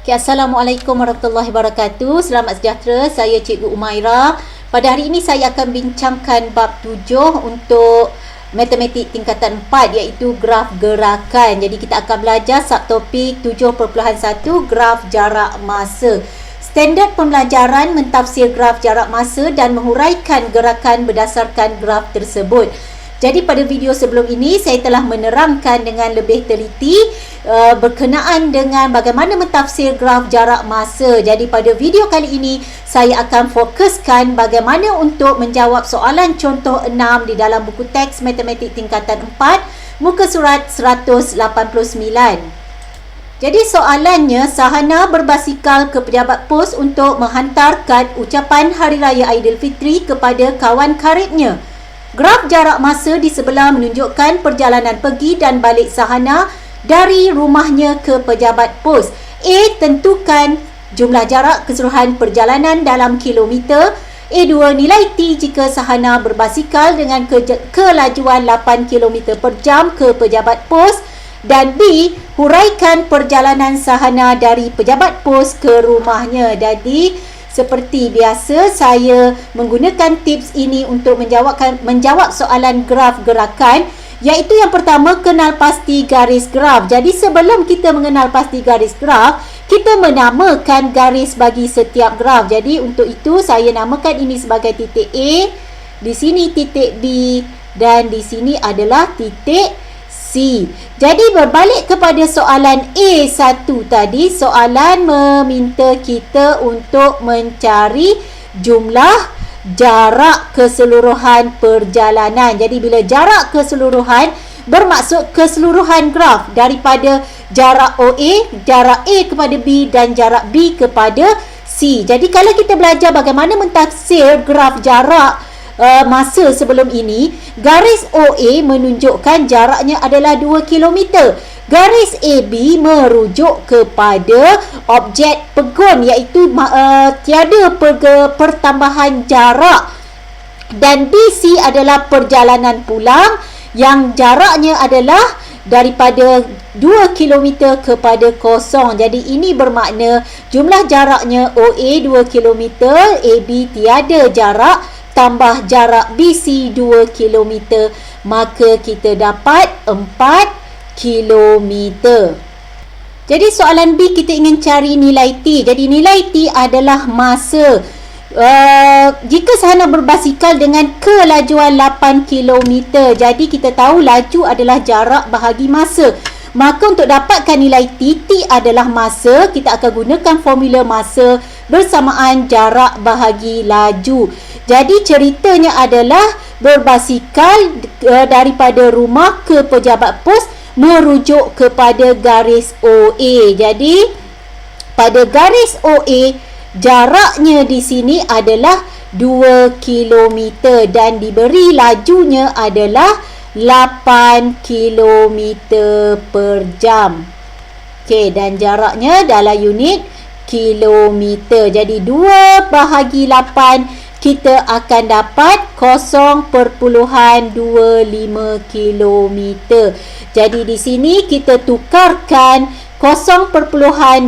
Okay, Assalamualaikum warahmatullahi wabarakatuh. Selamat sejahtera. Saya Cikgu Umaira. Pada hari ini saya akan bincangkan bab 7 untuk matematik tingkatan 4 iaitu graf gerakan. Jadi kita akan belajar subtopik 7.1 graf jarak masa. Standard pembelajaran mentafsir graf jarak masa dan menguraikan gerakan berdasarkan graf tersebut. Jadi pada video sebelum ini saya telah menerangkan dengan lebih teliti berkenaan dengan bagaimana mentafsir graf jarak masa. Jadi pada video kali ini saya akan fokuskan bagaimana untuk menjawab soalan contoh 6 di dalam buku teks matematik tingkatan 4 muka surat 189. Jadi soalannya, Sahana berbasikal ke pejabat pos untuk menghantar kad ucapan Hari Raya Aidilfitri kepada kawan karibnya. Graf jarak masa di sebelah menunjukkan perjalanan pergi dan balik Sahana dari rumahnya ke pejabat pos. A. Tentukan jumlah jarak keseluruhan perjalanan dalam kilometer. A2. Nilai T jika Sahana berbasikal dengan kelajuan 8 km per jam ke pejabat pos. Dan B. Huraikan perjalanan Sahana dari pejabat pos ke rumahnya. Jadi seperti biasa, saya menggunakan tips ini untuk menjawab soalan graf gerakan, iaitu yang pertama, kenal pasti garis graf. Jadi sebelum kita mengenal pasti garis graf, kita menamakan garis bagi setiap graf. Jadi untuk itu saya namakan ini sebagai titik A, di sini titik B dan di sini adalah titik C. Jadi berbalik kepada soalan A1 tadi, soalan meminta kita untuk mencari jumlah jarak keseluruhan perjalanan. Jadi bila jarak keseluruhan bermaksud keseluruhan graf daripada jarak OA, jarak A kepada B dan jarak B kepada C. Jadi kalau kita belajar bagaimana mentafsir graf jarak masa sebelum ini, garis OA menunjukkan jaraknya adalah 2 km. Garis AB merujuk kepada objek pegun, iaitu tiada pertambahan jarak. Dan BC adalah perjalanan pulang yang jaraknya adalah daripada 2 km kepada kosong. Jadi ini bermakna jumlah jaraknya OA 2 km, AB tiada jarak, tambah jarak BC 2 km, maka kita dapat 4 km. Jadi soalan B, kita ingin cari nilai T. Jadi nilai T adalah masa. Jika Sahana berbasikal dengan kelajuan 8 km, jadi kita tahu laju adalah jarak bahagi masa. Maka untuk dapatkan nilai T, T adalah masa, kita akan gunakan formula masa bersamaan jarak bahagi laju. Jadi ceritanya adalah berbasikal daripada rumah ke pejabat pos merujuk kepada garis OA. Jadi pada garis OA jaraknya di sini adalah 2 km dan diberi lajunya adalah 8 km per jam. Okey, dan jaraknya dalam unit kilometer. Jadi 2 bahagi 8 kita akan dapat 0.25 km. Jadi di sini kita tukarkan 0.25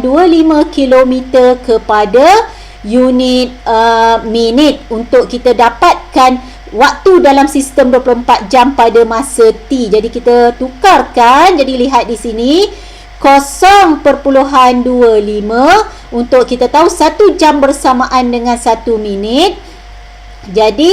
km kepada unit minit untuk kita dapatkan waktu dalam sistem 24 jam pada masa T. Jadi kita tukarkan, jadi lihat di sini 0.25 untuk kita tahu 1 jam bersamaan dengan 1 minit. Jadi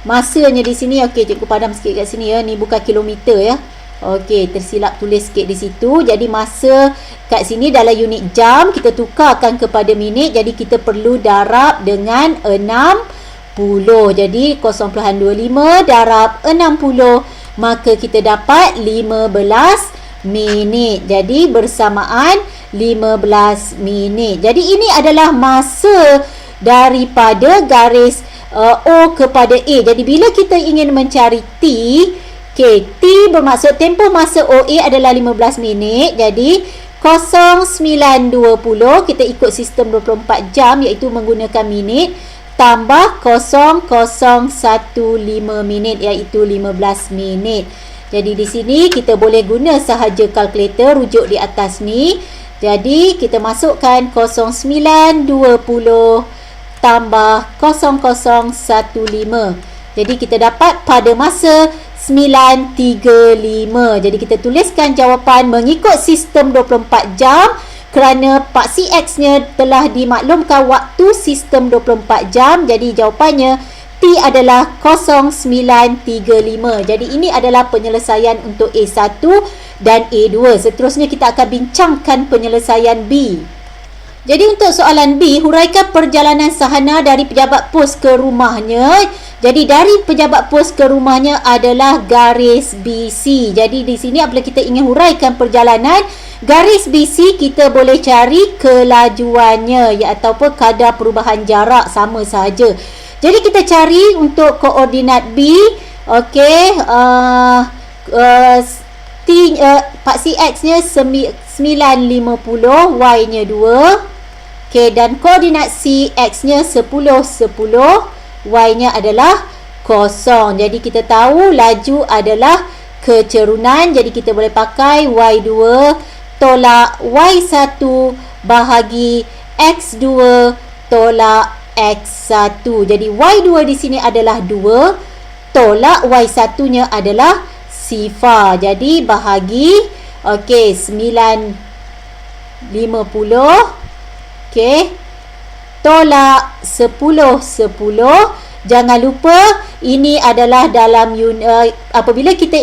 masanya di sini, okey, cikgu padam sikit kat sini ya. Ni bukan kilometer ya. Okey, tersilap tulis sikit di situ. Jadi masa kat sini dalam unit jam, kita tukarkan kepada minit. Jadi kita perlu darab dengan 60. Jadi 0.25 darab 60, maka kita dapat 15 minit. Jadi bersamaan 15 minit. Jadi ini adalah masa daripada garis O kepada A. Jadi bila kita ingin mencari T, okay, T bermaksud tempoh masa OA adalah 15 minit. Jadi 09.20 kita ikut sistem 24 jam iaitu menggunakan minit, tambah 0015 minit iaitu 15 minit. Jadi di sini kita boleh guna sahaja kalkulator, rujuk di atas ni. Jadi kita masukkan 0920 tambah 0015. Jadi kita dapat pada masa 9.35. Jadi kita tuliskan jawapan mengikut sistem 24 jam kerana Pak CX-nya telah dimaklumkan waktu sistem 24 jam. Jadi jawapannya T adalah 0935. Jadi ini adalah penyelesaian untuk A1 dan A2. Seterusnya kita akan bincangkan penyelesaian B. Jadi untuk soalan B, huraikan perjalanan Sahana dari pejabat pos ke rumahnya. Jadi dari pejabat pos ke rumahnya adalah garis BC. Jadi di sini apabila kita ingin huraikan perjalanan garis BC, kita boleh cari kelajuannya ataupun kadar perubahan jarak, sama saja. Jadi kita cari untuk koordinat B. Okey, Pak CX-nya 950, Y-nya 2. Okey, dan koordinat CX-nya 10, Y-nya adalah 0. Jadi kita tahu laju adalah kecerunan. Jadi kita boleh pakai Y2 tolak Y1 bahagi X2 tolak X1. Jadi Y2 di sini adalah 2, tolak Y1-nya adalah sifar. Jadi bahagi, okey, 950, okey, tolak 10. Jangan lupa ini adalah dalam apabila kita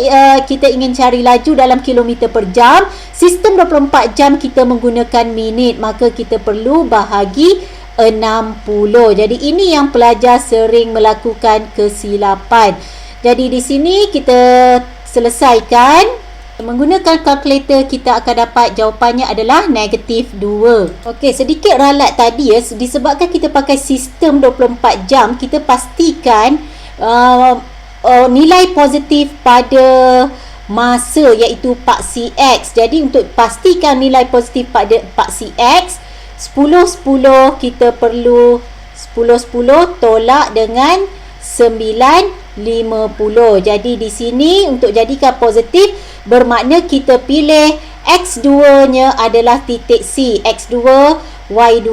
ingin cari laju dalam kilometer per jam, sistem 24 jam kita menggunakan minit, maka kita perlu bahagi 60. Jadi ini yang pelajar sering melakukan kesilapan. Jadi di sini kita selesaikan. Menggunakan kalkulator, kita akan dapat jawapannya adalah -2. Okey, sedikit ralat tadi ya, disebabkan kita pakai sistem 24 jam, kita pastikan nilai positif pada masa iaitu Pak CX. Jadi untuk pastikan nilai positif pada Pak CX, 10-10 kita perlu 10-10 tolak dengan 950. Jadi di sini untuk jadikan positif bermakna kita pilih X2-nya adalah titik C, X2, Y2,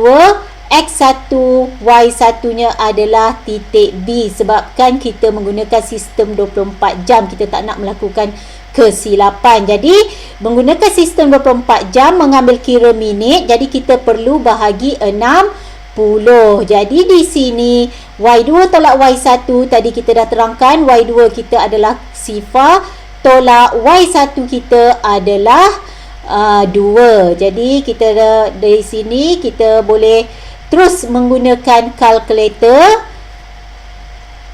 X1, Y1-nya adalah titik B. Sebabkan kita menggunakan sistem 24 jam, kita tak nak melakukan kesilapan. Jadi menggunakan sistem 24 jam mengambil kira minit, jadi kita perlu bahagi 60. Jadi di sini Y2 tolak Y1 tadi kita dah terangkan, Y2 kita adalah sifar, tolak Y1 kita adalah 2. Jadi kita dari sini kita boleh terus menggunakan kalkulator.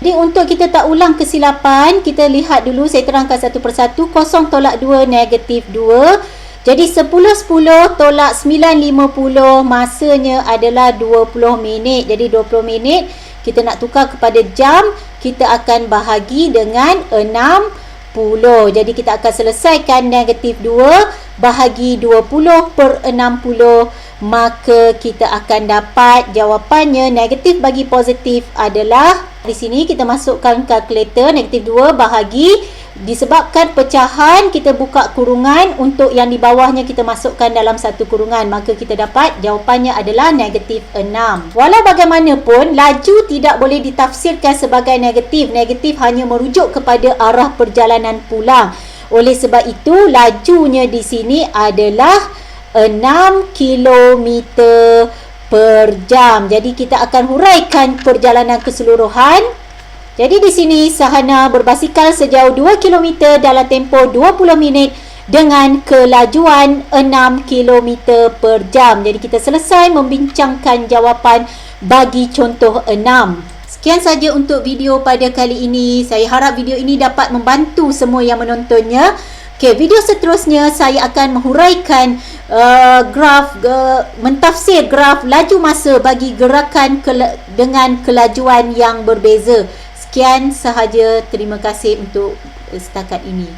Jadi untuk kita tak ulang kesilapan, kita lihat dulu, saya terangkan satu persatu. 0 tolak 2 -2. Jadi 10-10 tolak 950, masanya adalah 20 minit. Jadi 20 minit kita nak tukar kepada jam, kita akan bahagi dengan 60. Jadi kita akan selesaikan -2 bahagi 20/60, maka kita akan dapat jawapannya negatif bagi positif adalah, di sini kita masukkan kalkulator, -2 bahagi, disebabkan pecahan kita buka kurungan, untuk yang di bawahnya kita masukkan dalam satu kurungan, maka kita dapat jawapannya adalah -6. Walau bagaimanapun, laju tidak boleh ditafsirkan sebagai negatif. Negatif hanya merujuk kepada arah perjalanan pulang. Oleh sebab itu lajunya di sini adalah 6 km per jam. Jadi kita akan huraikan perjalanan keseluruhan. Jadi di sini Sahana berbasikal sejauh 2 km dalam tempoh 20 minit dengan kelajuan 6 km per jam. Jadi kita selesai membincangkan jawapan bagi contoh 6. Sekian saja untuk video pada kali ini. Saya harap video ini dapat membantu semua yang menontonnya. Okey, video seterusnya saya akan menghuraikan mentafsir graf laju masa bagi gerakan dengan kelajuan yang berbeza. Sekian sahaja, terima kasih untuk setakat ini.